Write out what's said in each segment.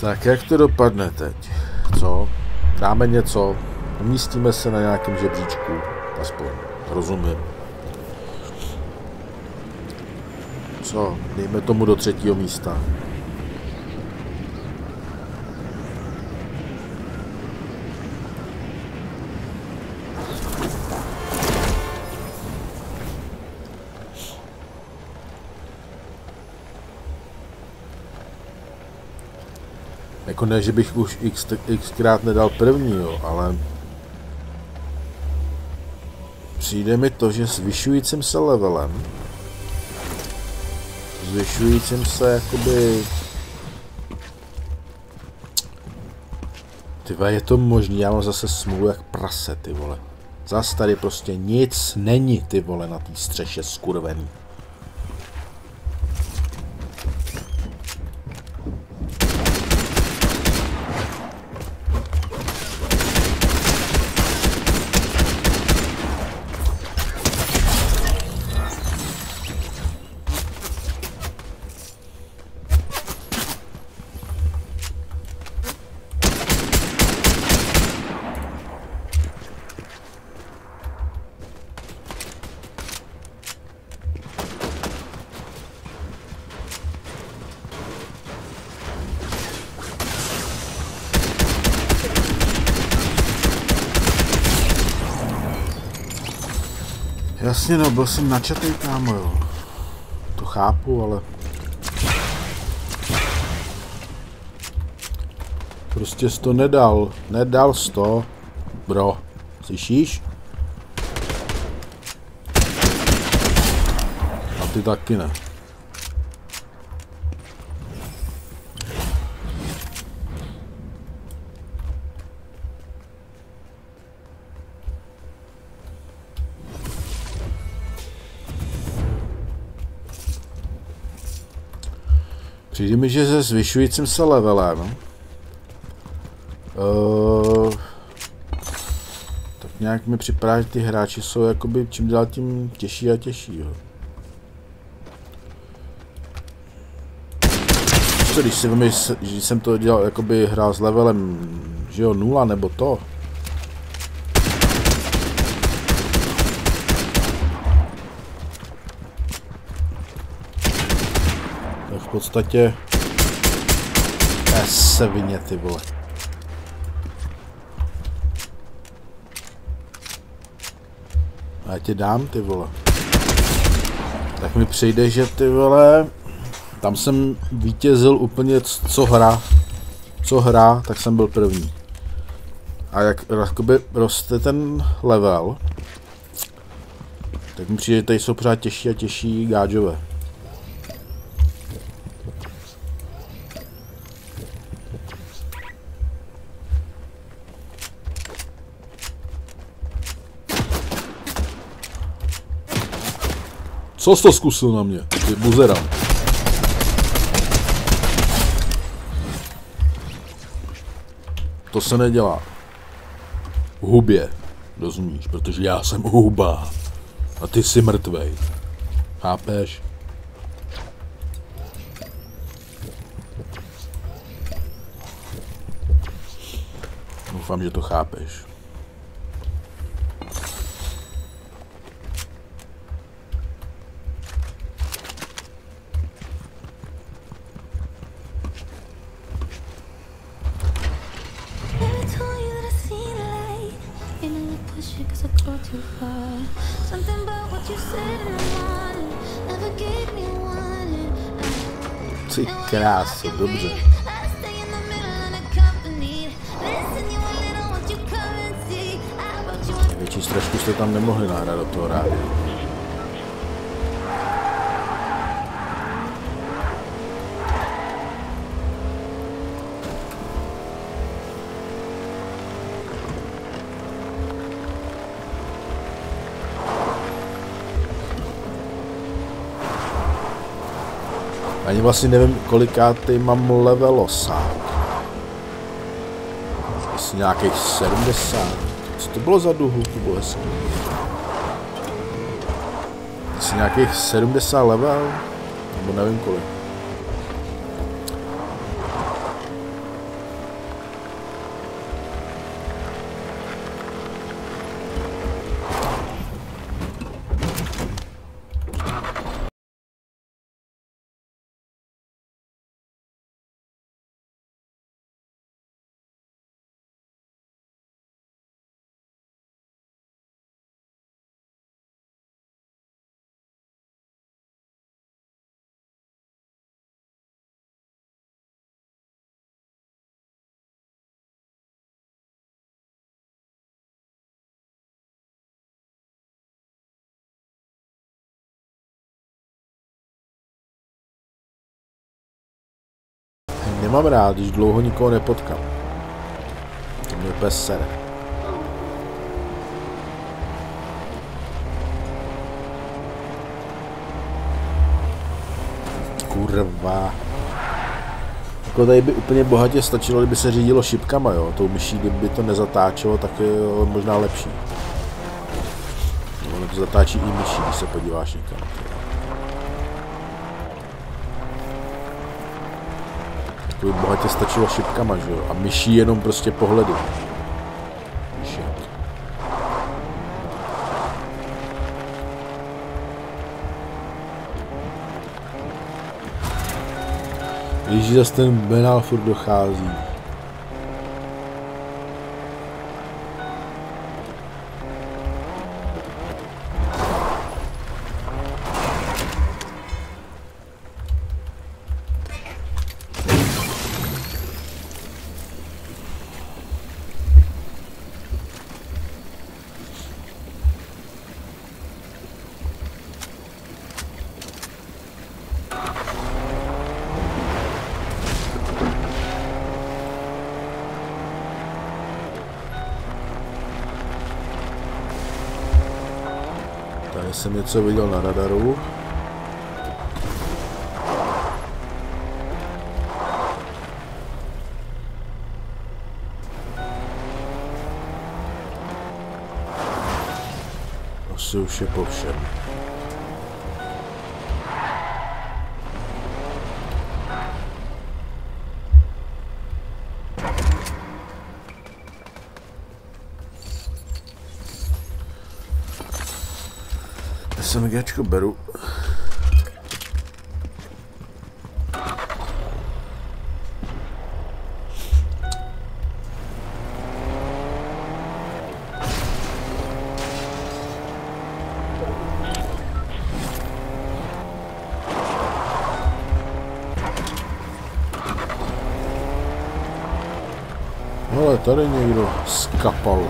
Tak jak to dopadne teď? Co? Dáme něco? Umístíme se na nějakém žebříčku? Aspoň. Rozumím. Co? Dejme tomu do 3. místa. Jako ne, že bych už xkrát nedal první, jo, ale přijde mi to, že zvyšujícím se levelem, zvyšujícím se jakoby, tyva, je to možný, já mám zase smůlu jak prase, ty vole. Zas tady prostě nic není, ty vole, na té střeše skurvený. Jasně no, byl jsem načatej, kámo, jo. To chápu, ale... Prostě jsi to nedal. Nedal jsi to. Bro, slyšíš? A ty taky ne. Přijde mi, že se zvyšujícím se levelem tak nějak mi připadá, že ty hráči jsou jakoby čím dál tím těžší a těžší, jo. Co, když si vím, že jsem to dělal, jakoby hrál s levelem, že jo, 0 nebo to. Tak v podstatě svině, ty vole. A já tě dám, ty vole. Tak mi přijde, že ty vole, tam jsem vítězil úplně co hra, tak jsem byl první. A jak jakoby roste ten level, tak mi přijde, že tady jsou pořád těžší a těžší gáčové. Co jsi to zkusil na mě? Ty buzera. To se nedělá. V hubě. Rozumíš? Protože já jsem huba. A ty jsi mrtvej. Chápeš? Doufám, že to chápeš. Ty kráso, dobře. Větší strašku jste tam nemohli nahrát do toho rádia. Ani vlastně nevím, kolikátej mám levelosák. Asi nějakých 70. Co to bylo za duhu? To bylo hezky. Asi nějakých 70 level? Nebo nevím kolik. Nemám rád, když dlouho nikoho nepotkám. To mě úplně sere. Kurva. Jako tady by úplně bohatě stačilo, kdyby se řídilo šipkama, jo. Tou myší, kdyby to nezatáčelo, tak je možná lepší. Ono to zatáčí i myší, když se podíváš někam. To by bohatě stačilo šipkama, že jo. A myší jenom prostě pohledy. Ježíš, zase ten Benal furt dochází. Tady jsem něco viděl na radaru. Asi už je po všem. SMGčko beru. Ale tady někdo skapal.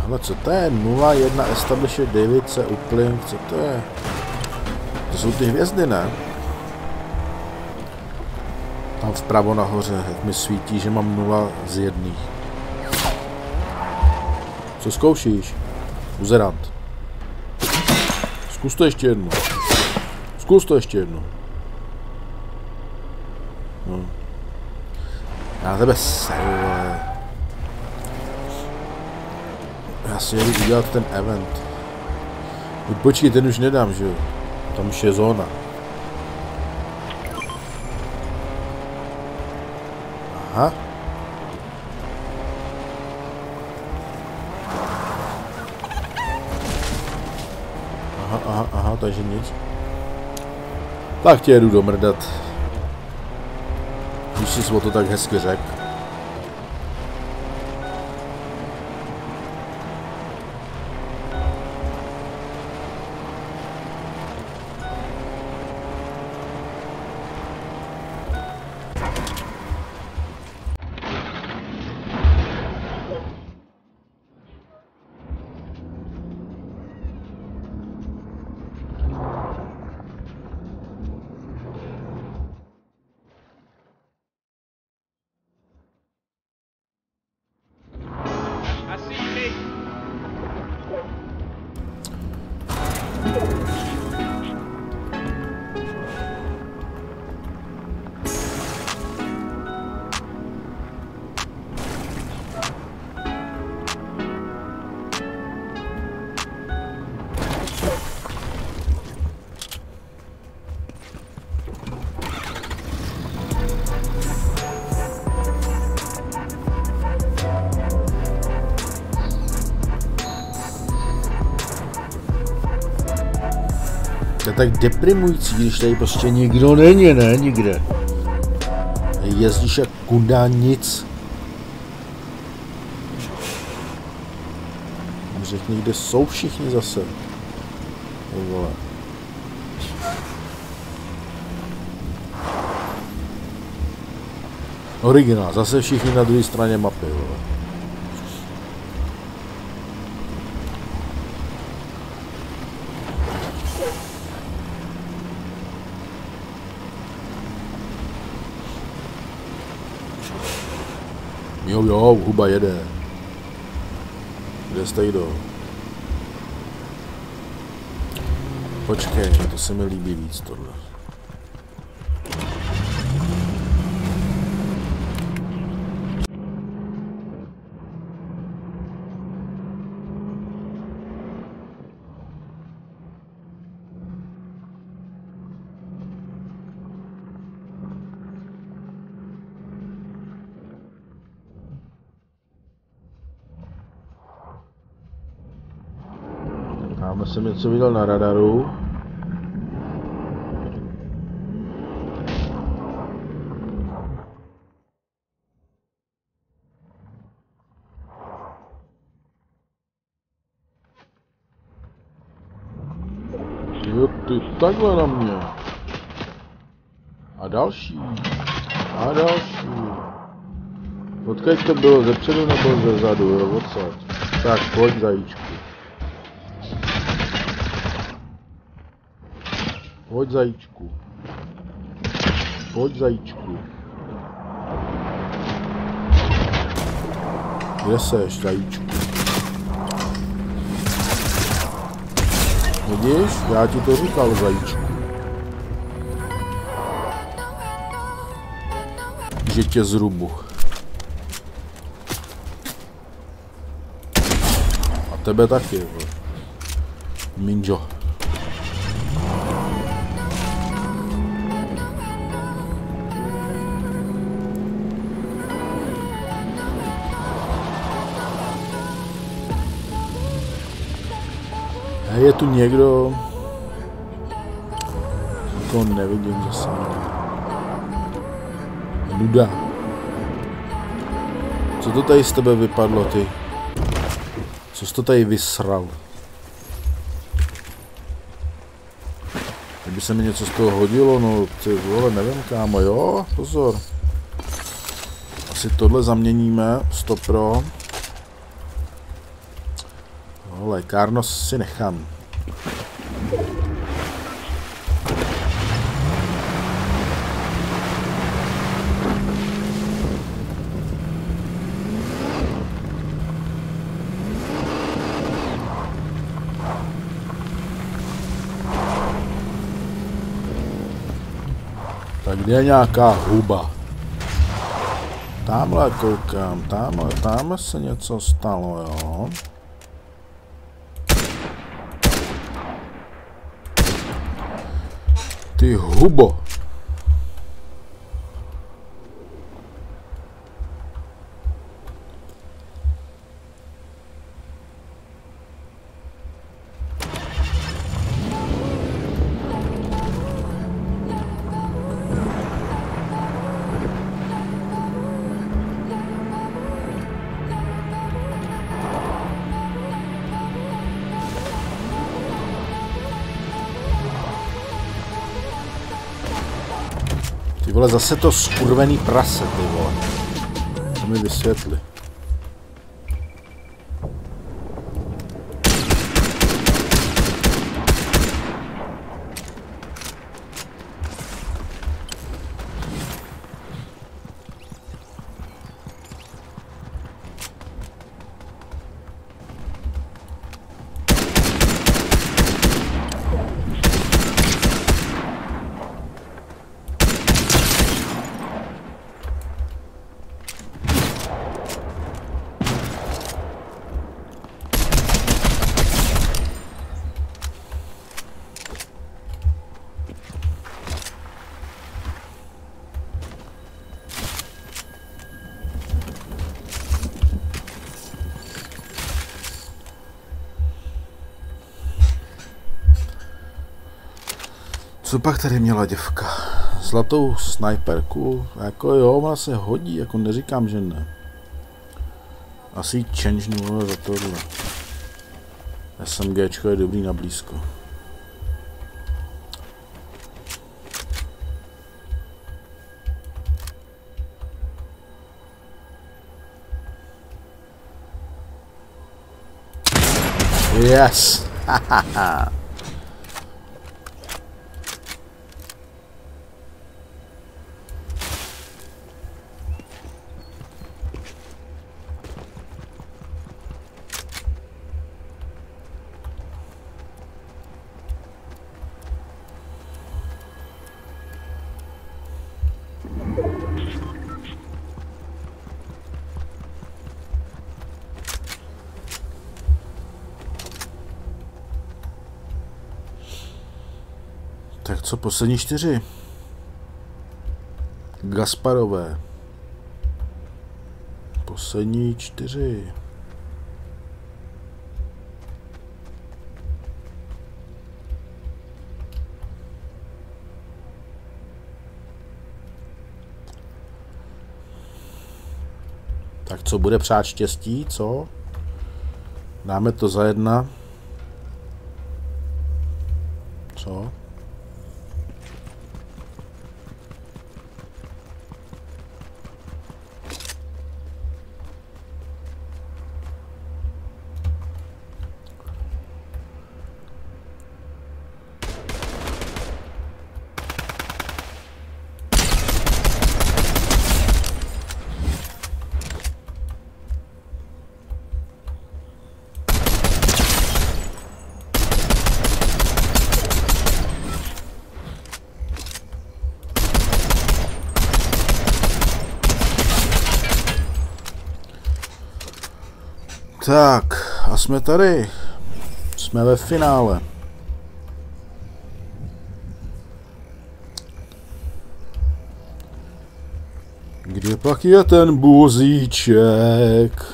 Ale co to je? 0-1 Established Davidce Uplink, co to je? To jsou ty hvězdy, ne? Tam vpravo nahoře, jak mi svítí, že mám 0 z 1. Co zkoušíš? Buzerant. Zkus to ještě jednou. Zkus to ještě jednou. No. Já tebe seru. Já si jedu udělat ten event. Počkej, ten už nedám, že jo? Tam už je zóna. Aha. Aha, takže nic. Tak tě jedu domrdat. Když jsi o to tak hezky řekl. To je tak deprimující, když tady prostě nikdo není, ne? Nikde. Jezdíš jak kunda nic. Řekni, kde jsou všichni zase. Vole. Originál, zase všichni na druhé straně mapy, vole. Jo, huba jede. Kde jste jdou? Počkej, to se mi líbí víc tohle. Tamhle jsem něco viděl na radaru. Jo, ty takhle na mě. A další. A další. Odkud to bylo, zepředu nebo zezadu, jo, odsad. Tak, pojď zajíčku. Pojď zajíčku. Pojď zajíčku. Kde seš, zajíčku? Vidíš? Já ti to říkal, zajíčku. Že tě zrubu. A tebe taky, Minjo. Je tu někdo, to nevidím zase. Nuda. Co to tady z tebe vypadlo, ty? Co jsi to tady vysral? Kdyby se mi něco z toho hodilo, no ty vole, nevím kámo, jo, pozor. Asi tohle zaměníme, 100%. Lékárno si nechám. Tak kde je nějaká huba? Tamhle koukám, tamhle se něco stalo, jo. Ty hubo. Ty vole, zase to skurvený prase, ty vole. To mi vysvětli. Co pak tady měla děvka? Zlatou snajperku, jako jo, ona se hodí, jako neříkám, že ne. Asi jí changenu za tohle. SMGčko je dobrý na blízko. Yes! Tak co poslední 4? Gasparové. Poslední 4. Tak co bude přát štěstí, co? Dáme to za 1. Co? Tak, a jsme tady. Jsme ve finále. Kde pak je ten buzíček?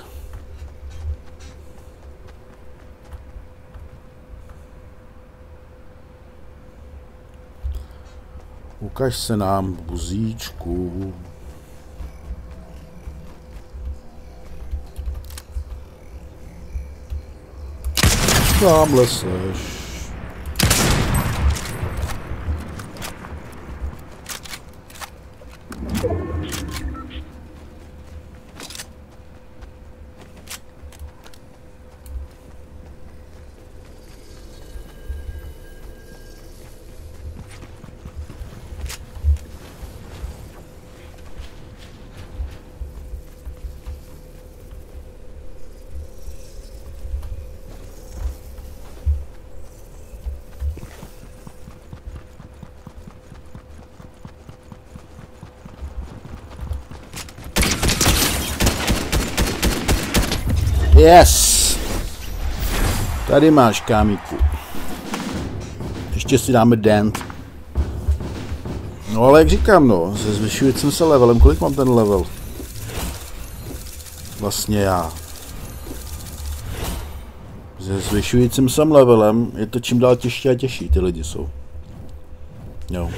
Ukaž se nám, buzíčku. Tamhle seš. Yes! Tady máš, kámíku. Ještě si dáme dent. No ale jak říkám, no, se zvyšujícím se levelem, kolik mám ten level? Vlastně já. Se zvyšujícím se levelem je to čím dál těžší a těžší, ty lidi jsou. Jo.